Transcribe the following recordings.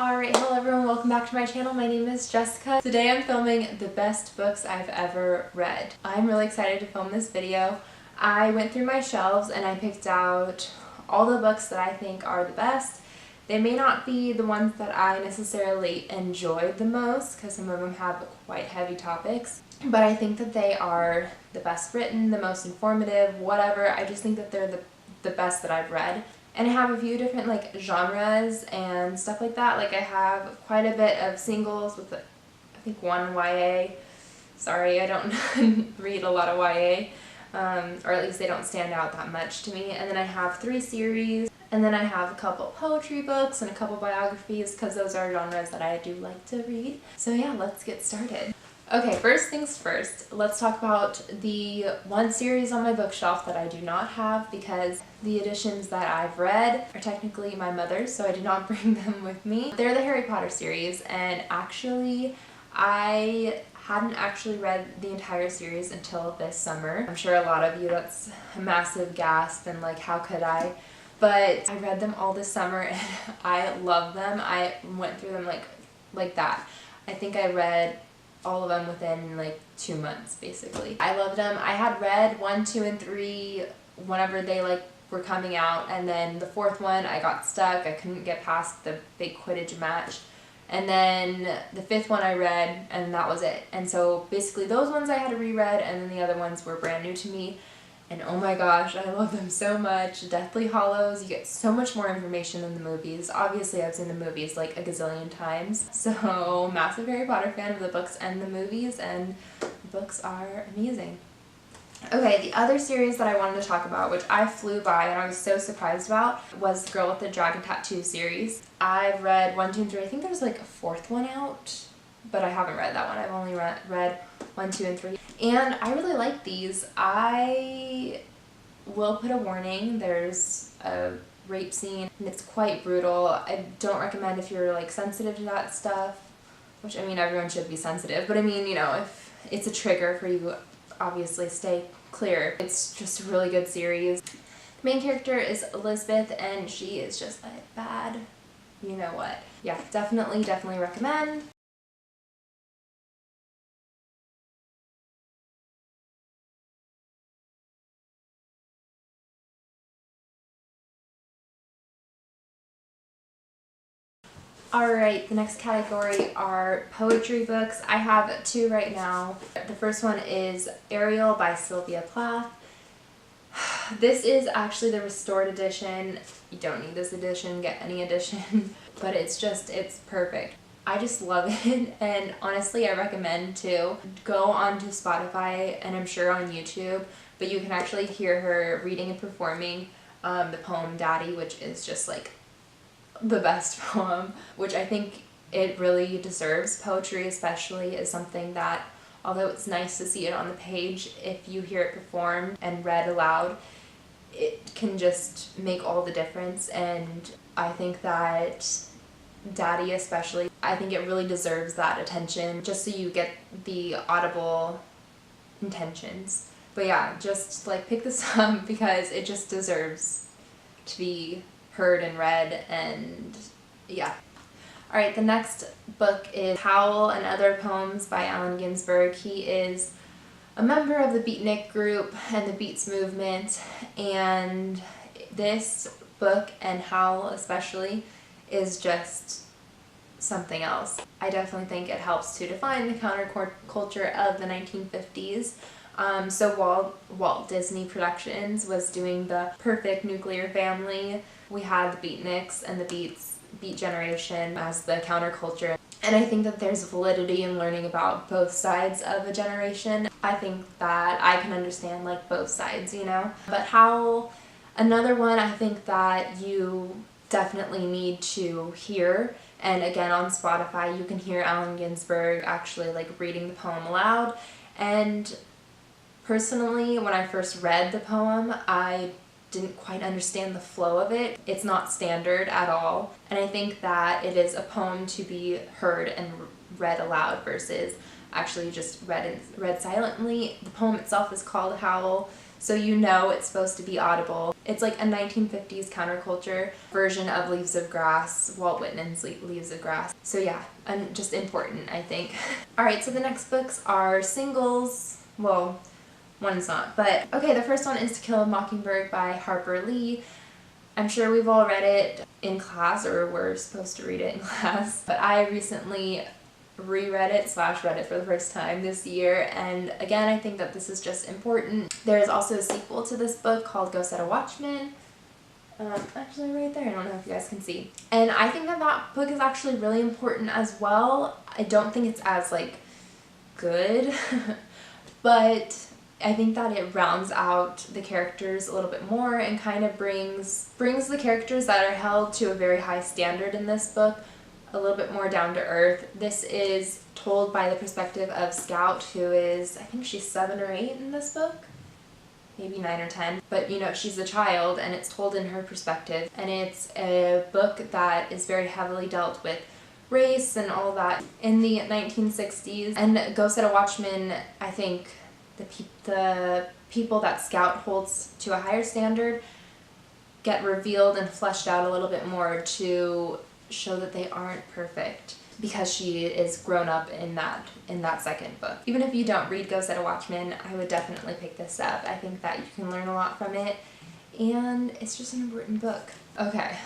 Alright, hello everyone, welcome back to my channel. My name is Jessica. Today I'm filming the best books I've ever read. I'm really excited to film this video. I went through my shelves and I picked out all the books that I think are the best. They may not be the ones that I necessarily enjoyed the most because some of them have quite heavy topics, but I think that they are the best written, the most informative, whatever. I just think that they're the best that I've read. And I have a few different genres and stuff like that. Like I have quite a bit of singles with I think one YA. Sorry, I don't read a lot of YA, or at least they don't stand out that much to me. And then I have 3 series, and then I have a couple poetry books and a couple biographies because those are genres that I do like to read. So yeah, let's get started. Okay, first things first, let's talk about the one series on my bookshelf that I do not have because the editions that I've read are technically my mother's, so I did not bring them with me. They're the Harry Potter series, and actually I hadn't actually read the entire series until this summer. I'm sure a lot of you, that's a massive gasp and like, how could I? But I read them all this summer and I love them. I went through them like that. I think I read all of them within like 2 months basically. I loved them. I had read 1, 2, and 3 whenever they were coming out, and then the 4th one I got stuck. I couldn't get past the big Quidditch match, and then the 5th one I read and that was it. And so basically those ones I had reread, and then the other ones were brand new to me. And oh my gosh, I love them so much. Deathly Hallows, you get so much more information in the movies. Obviously, I've seen the movies like a gazillion times. So, massive Harry Potter fan of the books and the movies, and the books are amazing. Okay, the other series that I wanted to talk about, which I flew by and I was so surprised about, was the Girl with the Dragon Tattoo series. I've read 1, 2, and 3. I think there's like a 4th one out, but I haven't read that one. I've only read 1, 2, and 3. And I really like these. I will put a warning. There's a rape scene and it's quite brutal. I don't recommend if you're like sensitive to that stuff, which I mean everyone should be sensitive, but I mean, you know, if it's a trigger for you, obviously stay clear. It's just a really good series. The main character is Elizabeth and she is just like bad. You know what? Yeah, definitely recommend. Alright, the next category are poetry books. I have 2 right now. The first one is Ariel by Sylvia Plath. This is actually the restored edition. You don't need this edition, get any edition, but it's perfect. I just love it, and honestly I recommend to go onto Spotify and I'm sure on YouTube, but you can actually hear her reading and performing the poem Daddy, which is just like the best poem, which I think it really deserves. Poetry especially is something that, although it's nice to see it on the page, if you hear it performed and read aloud, it can just make all the difference. And I think that Daddy especially, I think it really deserves that attention, just so you get the audible intentions. But yeah, just like pick this up because it just deserves to be heard and read, and yeah. Alright, the next book is Howl and Other Poems by Allen Ginsberg. He is a member of the beatnik group and the Beats movement, and this book, and Howl especially, is just something else. I definitely think it helps to define the counterculture of the 1950s. So Walt Disney Productions was doing the perfect nuclear family. We had the beatniks and the Beat generation as the counterculture. And I think that there's validity in learning about both sides of a generation. I think that I can understand like both sides, you know? But Howl, another one I think that you definitely need to hear. And again, on Spotify you can hear Allen Ginsberg actually like reading the poem aloud. And personally, when I first read the poem, I didn't quite understand the flow of it. It's not standard at all, and I think that it is a poem to be heard and read aloud versus actually just read silently. The poem itself is called Howl, so you know it's supposed to be audible. It's like a 1950s counterculture version of Leaves of Grass, Walt Whitman's Leaves of Grass. So yeah, just important, I think. Alright, so the next books are singles. Well, one's not, but okay, the first one is To Kill a Mockingbird by Harper Lee. I'm sure we've all read it in class, or we're supposed to read it in class, but I recently reread it / read it for the first time this year, and again I think that this is just important. There's also a sequel to this book called Go Set a Watchman. Actually right there, I don't know if you guys can see. And I think that that book is actually really important as well. I don't think it's as like good, but I think that it rounds out the characters a little bit more and kind of brings the characters that are held to a very high standard in this book a little bit more down to earth. This is told by the perspective of Scout, who is, I think she's 7 or 8 in this book, maybe 9 or 10, but you know, she's a child and it's told in her perspective, and it's a book that is very heavily dealt with race and all that in the 1960s. And Go Set a Watchman, I think the people that Scout holds to a higher standard get revealed and fleshed out a little bit more to show that they aren't perfect, because she is grown up in that second book. Even if you don't read Go Set a Watchman, I would definitely pick this up. I think that you can learn a lot from it, and it's just an important book. Okay,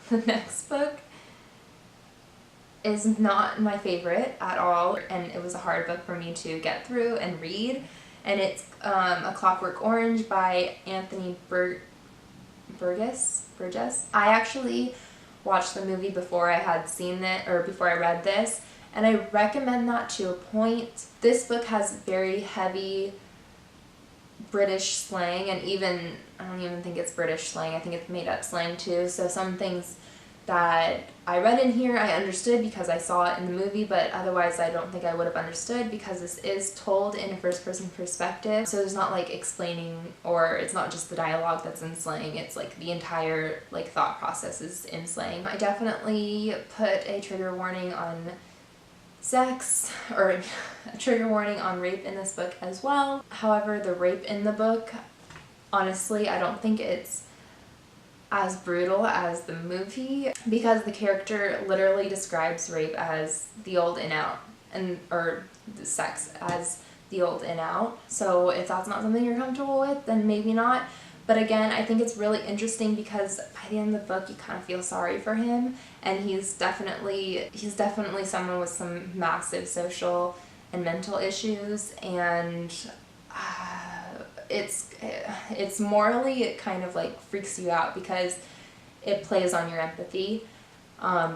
the next book is not my favorite at all, and it was a hard book for me to get through and read, and it's A Clockwork Orange by Anthony Burgess. I actually watched the movie before I had seen it, or before I read this, and I recommend that to a point. This book has very heavy British slang, and I don't even think it's British slang, I think it's made up slang too, so some things that I read in here I understood because I saw it in the movie, but otherwise I don't think I would have understood, because this is told in a first-person perspective, so there's not like explaining, or it's not just the dialogue that's in slang, it's like the entire like thought process is in slang. I definitely put a trigger warning on sex, or a trigger warning on rape in this book as well. However, the rape in the book, honestly, I don't think it's as brutal as the movie, because the character literally describes rape as the old in out, or the sex as the old in out. So if that's not something you're comfortable with, then maybe not. But again, I think it's really interesting because by the end of the book you kind of feel sorry for him, and he's definitely someone with some massive social and mental issues, and it's morally, it kind of like freaks you out because it plays on your empathy,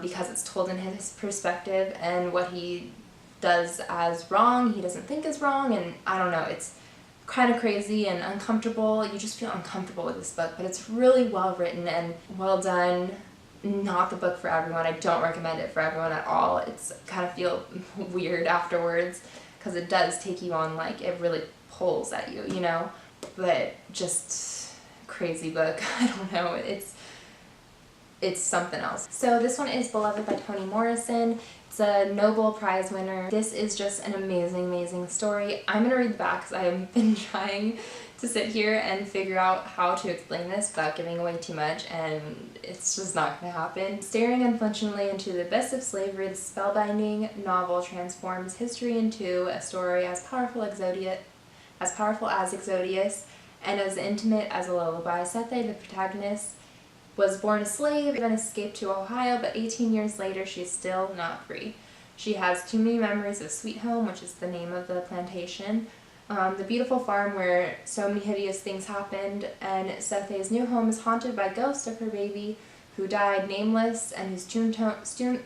because it's told in his perspective, and what he does as wrong he doesn't think is wrong, and I don't know, it's kind of crazy and uncomfortable. You just feel uncomfortable with this book, but it's really well written and well done. Not the book for everyone. I don't recommend it for everyone at all. It's kind of feel weird afterwards because it does take you on, like, it really pulls at you, you know, but just crazy book. I don't know, it's something else. So this one is Beloved by Toni Morrison. It's a Nobel Prize winner. This is just an amazing, amazing story. I'm gonna read the back because I've been trying to sit here and figure out how to explain this without giving away too much, and it's just not gonna happen. Staring unflinchingly into the abyss of slavery, the spellbinding novel transforms history into a story as powerful as Exodius and as intimate as a lullaby. Sethe, the protagonist, was born a slave and escaped to Ohio, but 18 years later she is still not free. She has too many memories of Sweet Home, which is the name of the plantation, the beautiful farm where so many hideous things happened, and Sethe's new home is haunted by ghosts of her baby who died nameless, and whose tombstone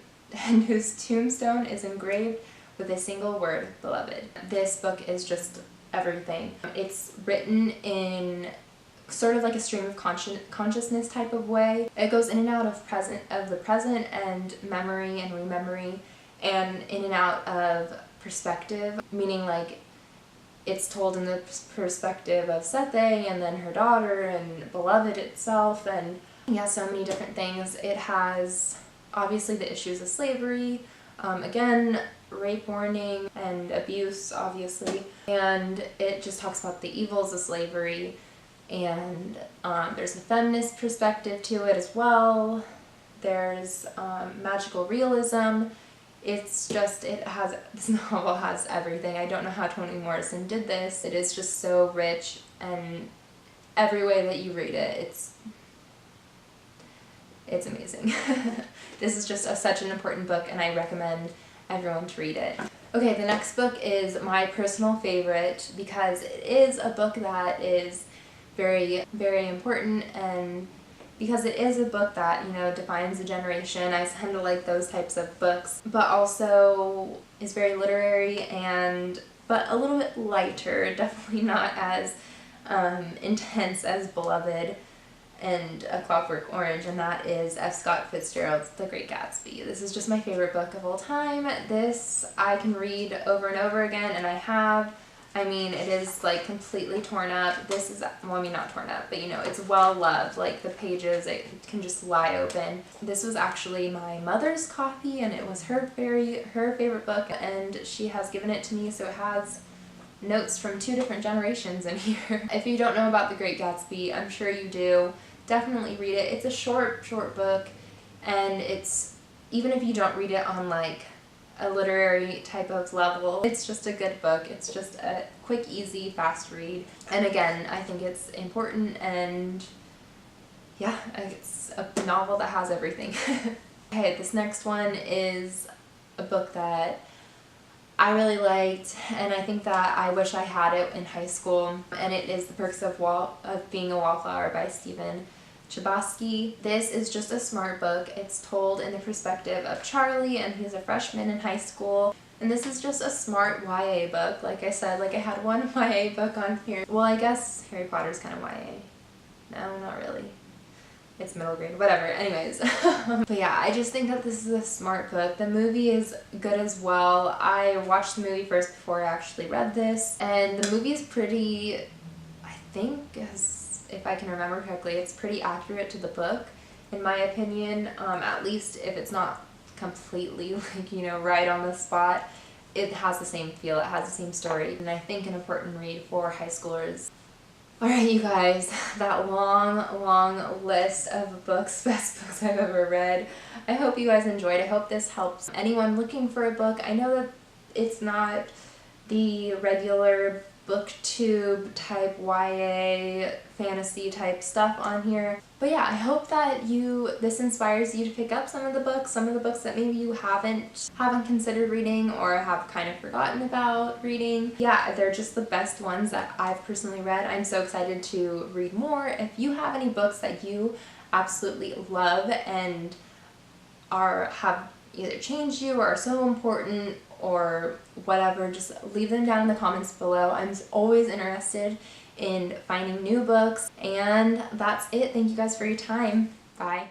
is engraved with a single word, beloved. This book is just everything. It's written in sort of like a stream of consciousness type of way. It goes in and out of the present and memory and rememory, and in and out of perspective, meaning like it's told in the perspective of Sethe and then her daughter and Beloved itself, and yeah, so many different things. It has obviously the issues of slavery, again, rape warning and abuse, obviously, and it just talks about the evils of slavery, and there's a feminist perspective to it as well. There's magical realism. It's just, this novel has everything. I don't know how Toni Morrison did this. It is just so rich, and every way that you read it, it's amazing. This is just such an important book, and I recommend everyone to read it. Okay, the next book is my personal favorite because it is a book that is very, very important, and because it is a book that, you know, defines a generation. I tend to like those types of books, but also is very literary but a little bit lighter, definitely not as intense as Beloved and A Clockwork Orange, and that is F. Scott Fitzgerald's The Great Gatsby. This is just my favorite book of all time. This I can read over and over again, and I have. I mean, it is like completely torn up. This is, well, I mean, not torn up, but you know, it's well loved. Like the pages, it can just lie open. This was actually my mother's copy, and it was her favorite book, and she has given it to me, so it has notes from 2 different generations in here. If you don't know about The Great Gatsby, I'm sure you do. Definitely read it. It's a short book, and it's, even if you don't read it on like a literary type of level, it's just a good book. It's just a quick, easy, fast read. And again, I think it's important, and yeah, it's a novel that has everything. Okay, this next one is a book that I really liked, and I think that I wish I had it in high school, and it is The Perks of Being a Wallflower by Stephen Chbosky. This is just a smart book. It's told in the perspective of Charlie, and he's a freshman in high school. And this is just a smart YA book. Like I said, like I had one YA book on here. Well, I guess Harry Potter's kind of YA. No, not really. It's middle grade, whatever, anyways. But yeah, I just think that this is a smart book. The movie is good as well. I watched the movie first before I actually read this, and the movie is pretty, I think, if I can remember correctly, it's pretty accurate to the book, in my opinion. At least if it's not completely, like, you know, right on the spot, it has the same feel, it has the same story, and I think an important read for high schoolers. Alright, you guys, that long list of books, best books I've ever read. I hope you guys enjoyed. I hope this helps anyone looking for a book. I know that it's not the regular booktube type YA fantasy type stuff on here, but yeah, I hope that this inspires you to pick up some of the books that maybe you haven't considered reading or have kind of forgotten about reading. Yeah, they're just the best ones that I've personally read. I'm so excited to read more. If you have any books that you absolutely love and have either changed you or are so important or whatever, just leave them down in the comments below. I'm always interested in finding new books, and that's it. Thank you guys for your time. Bye.